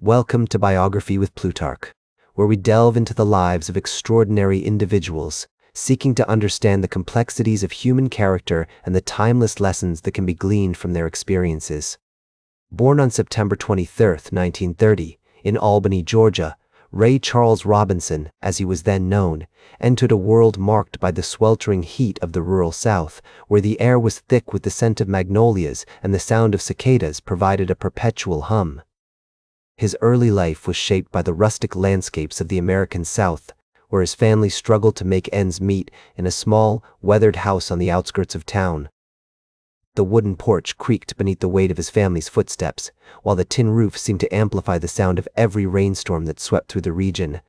Welcome to Biography with Plutarch, where we delve into the lives of extraordinary individuals, seeking to understand the complexities of human character and the timeless lessons that can be gleaned from their experiences. Born on September 23, 1930, in Albany, Georgia, Ray Charles Robinson, as he was then known, entered a world marked by the sweltering heat of the rural South, where the air was thick with the scent of magnolias and the sound of cicadas provided a perpetual hum. His early life was shaped by the rustic landscapes of the American South, where his family struggled to make ends meet in a small, weathered house on the outskirts of town. The wooden porch creaked beneath the weight of his family's footsteps, while the tin roof seemed to amplify the sound of every rainstorm that swept through the region.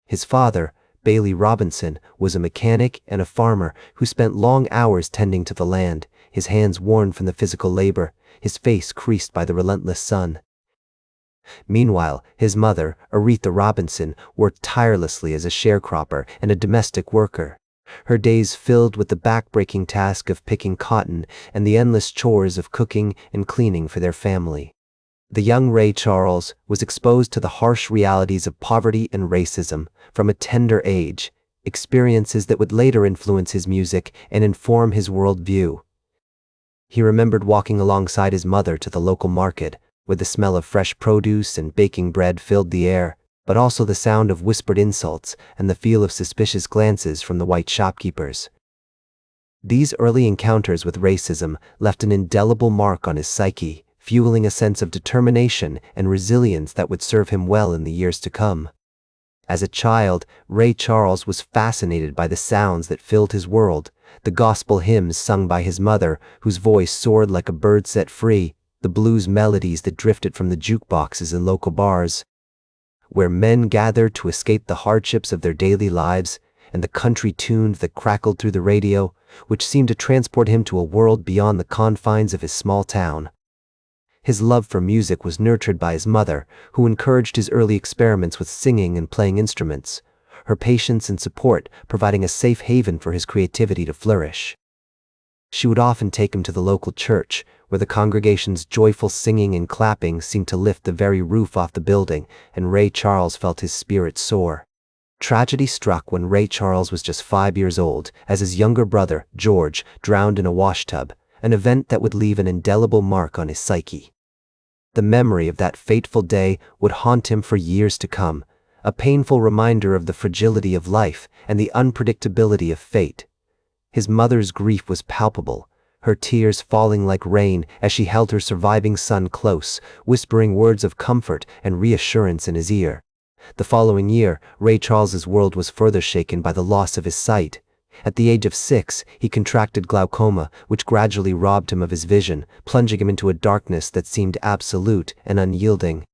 His father, Bailey Robinson, was a mechanic and a farmer who spent long hours tending to the land, his hands worn from the physical labor, his face creased by the relentless sun. Meanwhile, his mother, Aretha Robinson, worked tirelessly as a sharecropper and a domestic worker, her days filled with the back-breaking task of picking cotton and the endless chores of cooking and cleaning for their family. The young Ray Charles was exposed to the harsh realities of poverty and racism from a tender age, experiences that would later influence his music and inform his worldview. He remembered walking alongside his mother to the local market, where the smell of fresh produce and baking bread filled the air, but also the sound of whispered insults and the feel of suspicious glances from the white shopkeepers. These early encounters with racism left an indelible mark on his psyche, fueling a sense of determination and resilience that would serve him well in the years to come. As a child, Ray Charles was fascinated by the sounds that filled his world, the gospel hymns sung by his mother, whose voice soared like a bird set free, the blues melodies that drifted from the jukeboxes in local bars, where men gathered to escape the hardships of their daily lives, and the country tunes that crackled through the radio, which seemed to transport him to a world beyond the confines of his small town. His love for music was nurtured by his mother, who encouraged his early experiments with singing and playing instruments, her patience and support providing a safe haven for his creativity to flourish. She would often take him to the local church, where the congregation's joyful singing and clapping seemed to lift the very roof off the building, and Ray Charles felt his spirit soar. Tragedy struck when Ray Charles was just 5 years old, as his younger brother, George, drowned in a washtub, an event that would leave an indelible mark on his psyche. The memory of that fateful day would haunt him for years to come, a painful reminder of the fragility of life and the unpredictability of fate. His mother's grief was palpable, her tears falling like rain as she held her surviving son close, whispering words of comfort and reassurance in his ear. The following year, Ray Charles's world was further shaken by the loss of his sight. At the age of 6, he contracted glaucoma, which gradually robbed him of his vision, plunging him into a darkness that seemed absolute and unyielding.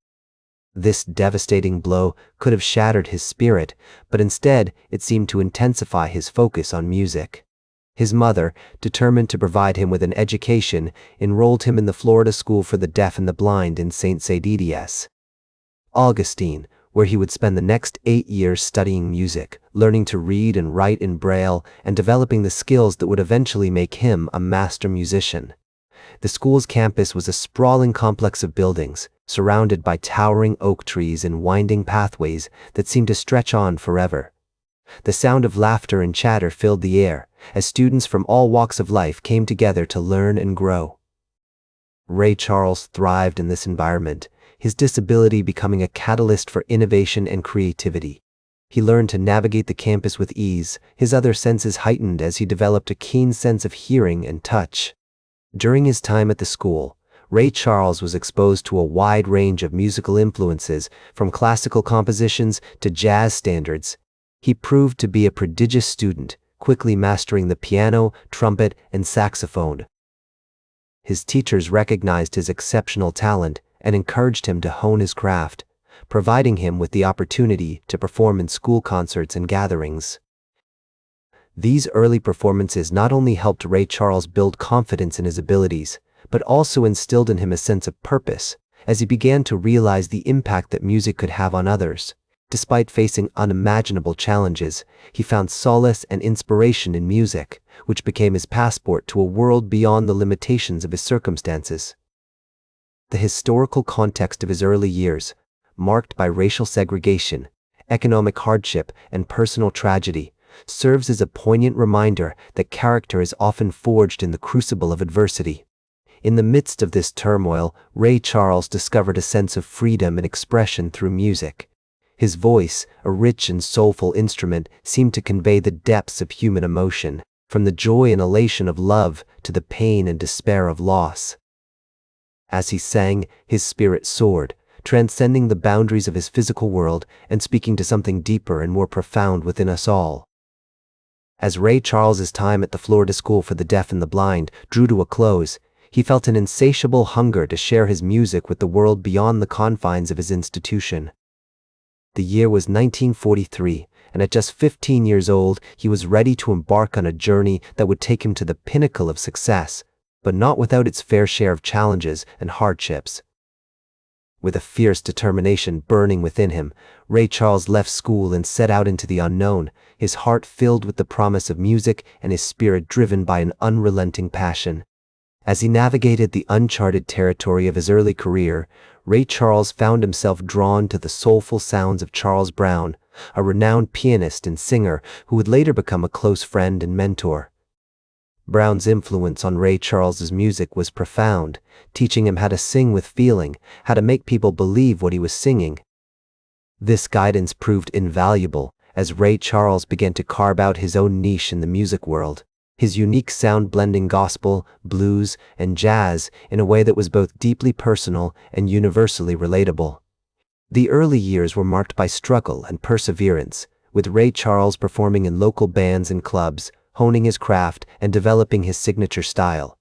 This devastating blow could have shattered his spirit, but instead it seemed to intensify his focus on music. His mother, determined to provide him with an education, enrolled him in the Florida School for the Deaf and the Blind in St. Saddidias, Augustine, where he would spend the next 8 years studying music, learning to read and write in Braille, and developing the skills that would eventually make him a master musician. The school's campus was a sprawling complex of buildings, surrounded by towering oak trees and winding pathways that seemed to stretch on forever. The sound of laughter and chatter filled the air, as students from all walks of life came together to learn and grow. Ray Charles thrived in this environment, his disability becoming a catalyst for innovation and creativity. He learned to navigate the campus with ease, his other senses heightened as he developed a keen sense of hearing and touch. During his time at the school, Ray Charles was exposed to a wide range of musical influences, from classical compositions to jazz standards. He proved to be a prodigious student, quickly mastering the piano, trumpet, and saxophone. His teachers recognized his exceptional talent and encouraged him to hone his craft, providing him with the opportunity to perform in school concerts and gatherings. These early performances not only helped Ray Charles build confidence in his abilities, but also instilled in him a sense of purpose, as he began to realize the impact that music could have on others. Despite facing unimaginable challenges, he found solace and inspiration in music, which became his passport to a world beyond the limitations of his circumstances. The historical context of his early years, marked by racial segregation, economic hardship, and personal tragedy, serves as a poignant reminder that character is often forged in the crucible of adversity. In the midst of this turmoil, Ray Charles discovered a sense of freedom and expression through music. His voice, a rich and soulful instrument, seemed to convey the depths of human emotion, from the joy and elation of love to the pain and despair of loss. As he sang, his spirit soared, transcending the boundaries of his physical world and speaking to something deeper and more profound within us all. As Ray Charles's time at the Florida School for the Deaf and the Blind drew to a close, he felt an insatiable hunger to share his music with the world beyond the confines of his institution. The year was 1943, and at just 15 years old, he was ready to embark on a journey that would take him to the pinnacle of success, but not without its fair share of challenges and hardships. With a fierce determination burning within him, Ray Charles left school and set out into the unknown, his heart filled with the promise of music and his spirit driven by an unrelenting passion. As he navigated the uncharted territory of his early career, Ray Charles found himself drawn to the soulful sounds of Charles Brown, a renowned pianist and singer who would later become a close friend and mentor. Brown's influence on Ray Charles's music was profound, teaching him how to sing with feeling, how to make people believe what he was singing. This guidance proved invaluable as Ray Charles began to carve out his own niche in the music world, his unique sound blending gospel, blues, and jazz in a way that was both deeply personal and universally relatable. The early years were marked by struggle and perseverance, with Ray Charles performing in local bands and clubs, honing his craft and developing his signature style.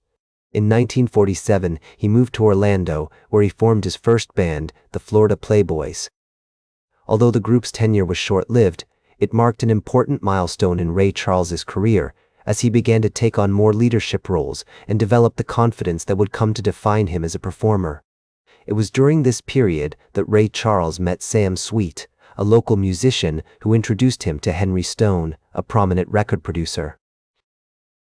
In 1947, he moved to Orlando, where he formed his first band, the Florida Playboys. Although the group's tenure was short-lived, it marked an important milestone in Ray Charles's career, as he began to take on more leadership roles and develop the confidence that would come to define him as a performer. It was during this period that Ray Charles met Sam Sweet, a local musician who introduced him to Henry Stone, a prominent record producer.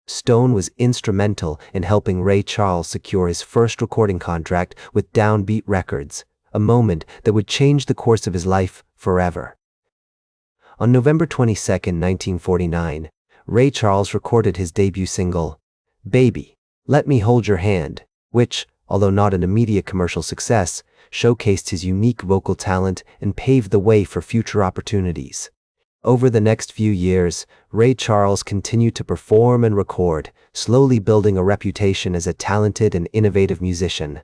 Stone was instrumental in helping Ray Charles secure his first recording contract with Downbeat Records, a moment that would change the course of his life forever. On November 22, 1949, Ray Charles recorded his debut single, "Baby, Let Me Hold Your Hand," which, although not an immediate commercial success, showcased his unique vocal talent and paved the way for future opportunities. Over the next few years, Ray Charles continued to perform and record, slowly building a reputation as a talented and innovative musician.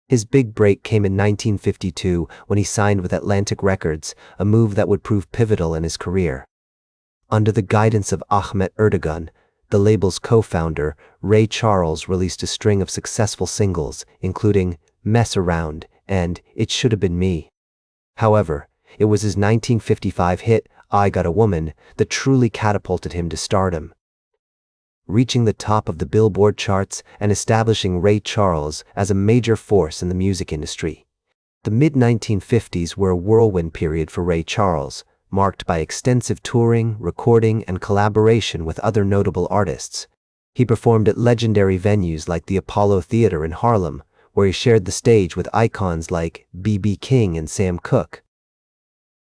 His big break came in 1952 when he signed with Atlantic Records, a move that would prove pivotal in his career. Under the guidance of Ahmet Ertegun, the label's co-founder, Ray Charles released a string of successful singles, including "Mess Around" and "It Should Have Been Me." However, it was his 1955 hit, "I Got a Woman," that truly catapulted him to stardom, reaching the top of the Billboard charts and establishing Ray Charles as a major force in the music industry. The mid-1950s were a whirlwind period for Ray Charles, marked by extensive touring, recording, and collaboration with other notable artists. He performed at legendary venues like the Apollo Theater in Harlem, where he shared the stage with icons like B.B. King and Sam Cooke.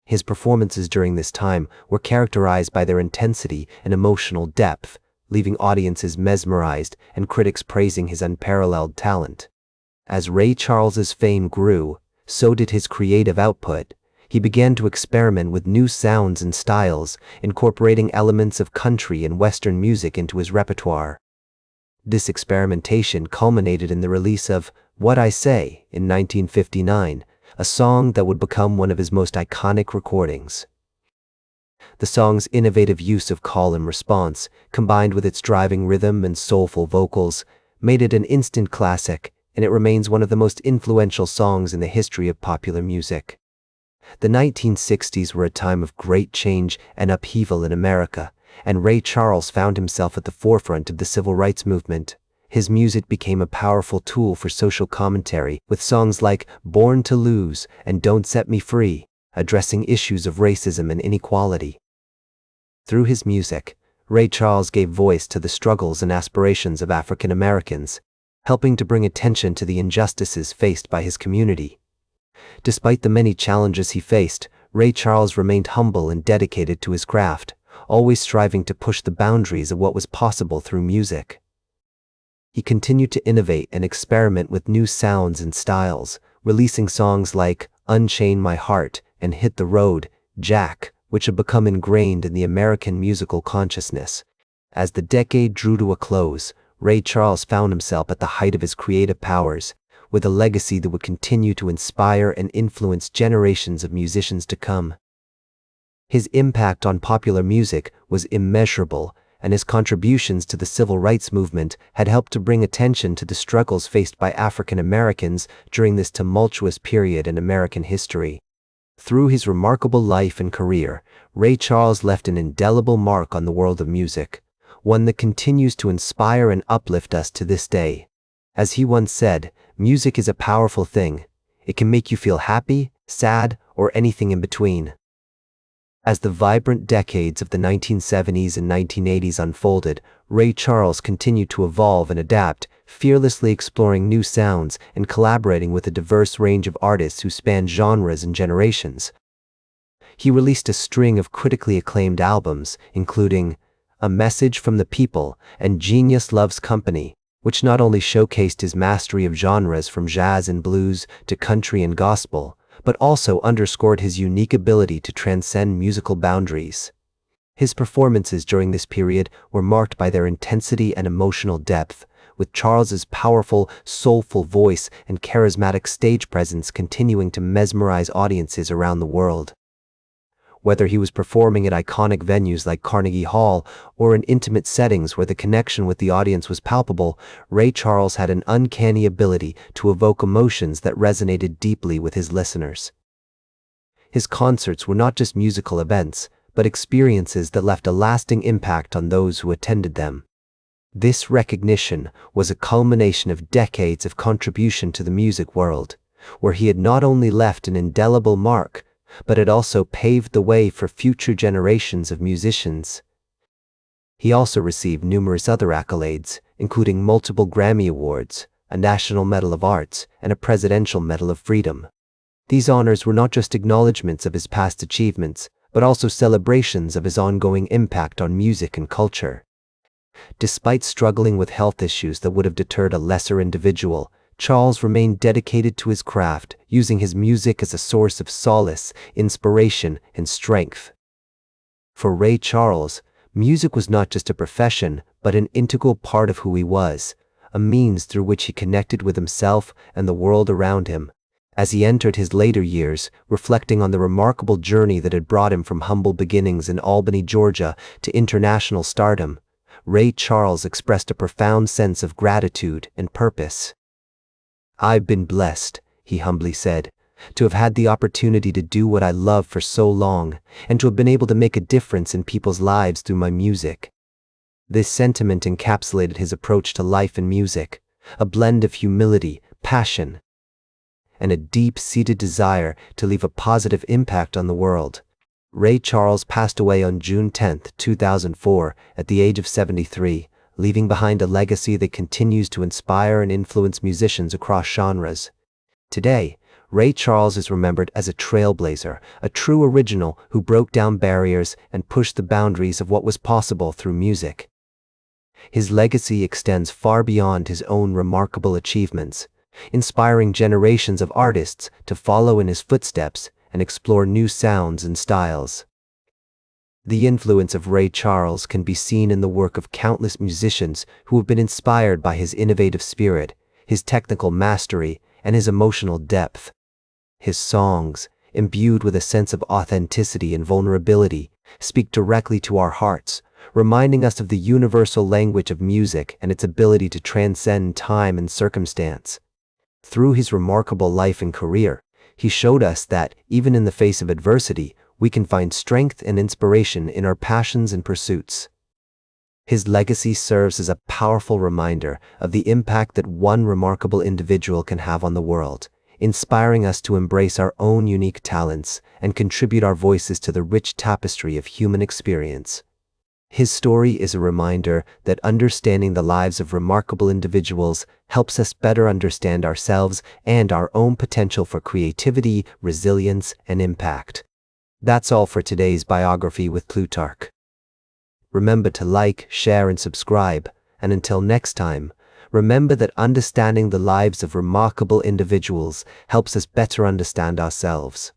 His performances during this time were characterized by their intensity and emotional depth, leaving audiences mesmerized and critics praising his unparalleled talent. As Ray Charles's fame grew, so did his creative output. He began to experiment with new sounds and styles, incorporating elements of country and Western music into his repertoire. This experimentation culminated in the release of "What I Say" in 1959, a song that would become one of his most iconic recordings. The song's innovative use of call and response, combined with its driving rhythm and soulful vocals, made it an instant classic, and it remains one of the most influential songs in the history of popular music. The 1960s were a time of great change and upheaval in America, and Ray Charles found himself at the forefront of the civil rights movement. His music became a powerful tool for social commentary, with songs like "Born to Lose" and "Don't Set Me Free," addressing issues of racism and inequality. Through his music, Ray Charles gave voice to the struggles and aspirations of African Americans, helping to bring attention to the injustices faced by his community. Despite the many challenges he faced, Ray Charles remained humble and dedicated to his craft, always striving to push the boundaries of what was possible through music. He continued to innovate and experiment with new sounds and styles, releasing songs like Unchain My Heart and Hit the Road, Jack, which have become ingrained in the American musical consciousness. As the decade drew to a close, Ray Charles found himself at the height of his creative powers, with a legacy that would continue to inspire and influence generations of musicians to come. His impact on popular music was immeasurable, and his contributions to the civil rights movement had helped to bring attention to the struggles faced by African Americans during this tumultuous period in American history. Through his remarkable life and career, Ray Charles left an indelible mark on the world of music, one that continues to inspire and uplift us to this day. As he once said, music is a powerful thing. It can make you feel happy, sad, or anything in between. As the vibrant decades of the 1970s and 1980s unfolded, Ray Charles continued to evolve and adapt, fearlessly exploring new sounds and collaborating with a diverse range of artists who spanned genres and generations. He released a string of critically acclaimed albums, including A Message from the People and Genius Loves Company, which not only showcased his mastery of genres from jazz and blues to country and gospel, but also underscored his unique ability to transcend musical boundaries. His performances during this period were marked by their intensity and emotional depth, with Charles's powerful, soulful voice and charismatic stage presence continuing to mesmerize audiences around the world. Whether he was performing at iconic venues like Carnegie Hall or in intimate settings where the connection with the audience was palpable, Ray Charles had an uncanny ability to evoke emotions that resonated deeply with his listeners. His concerts were not just musical events, but experiences that left a lasting impact on those who attended them. This recognition was a culmination of decades of contribution to the music world, where he had not only left an indelible mark, but it also paved the way for future generations of musicians. He also received numerous other accolades, including multiple Grammy Awards, a National Medal of Arts, and a Presidential Medal of Freedom. These honors were not just acknowledgments of his past achievements, but also celebrations of his ongoing impact on music and culture. Despite struggling with health issues that would have deterred a lesser individual, Charles remained dedicated to his craft, using his music as a source of solace, inspiration, and strength. For Ray Charles, music was not just a profession, but an integral part of who he was, a means through which he connected with himself and the world around him. As he entered his later years, reflecting on the remarkable journey that had brought him from humble beginnings in Albany, Georgia, to international stardom, Ray Charles expressed a profound sense of gratitude and purpose. "I've been blessed," he humbly said, "to have had the opportunity to do what I love for so long, and to have been able to make a difference in people's lives through my music." This sentiment encapsulated his approach to life and music, a blend of humility, passion, and a deep-seated desire to leave a positive impact on the world. Ray Charles passed away on June 10, 2004, at the age of 73, leaving behind a legacy that continues to inspire and influence musicians across genres. Today, Ray Charles is remembered as a trailblazer, a true original who broke down barriers and pushed the boundaries of what was possible through music. His legacy extends far beyond his own remarkable achievements, inspiring generations of artists to follow in his footsteps and explore new sounds and styles. The influence of Ray Charles can be seen in the work of countless musicians who have been inspired by his innovative spirit, his technical mastery, and his emotional depth. His songs, imbued with a sense of authenticity and vulnerability, speak directly to our hearts, reminding us of the universal language of music and its ability to transcend time and circumstance. Through his remarkable life and career, he showed us that, even in the face of adversity, we can find strength and inspiration in our passions and pursuits. His legacy serves as a powerful reminder of the impact that one remarkable individual can have on the world, inspiring us to embrace our own unique talents and contribute our voices to the rich tapestry of human experience. His story is a reminder that understanding the lives of remarkable individuals helps us better understand ourselves and our own potential for creativity, resilience, and impact. That's all for today's biography with Plutarch. Remember to like, share, and subscribe. And until next time, remember that understanding the lives of remarkable individuals helps us better understand ourselves.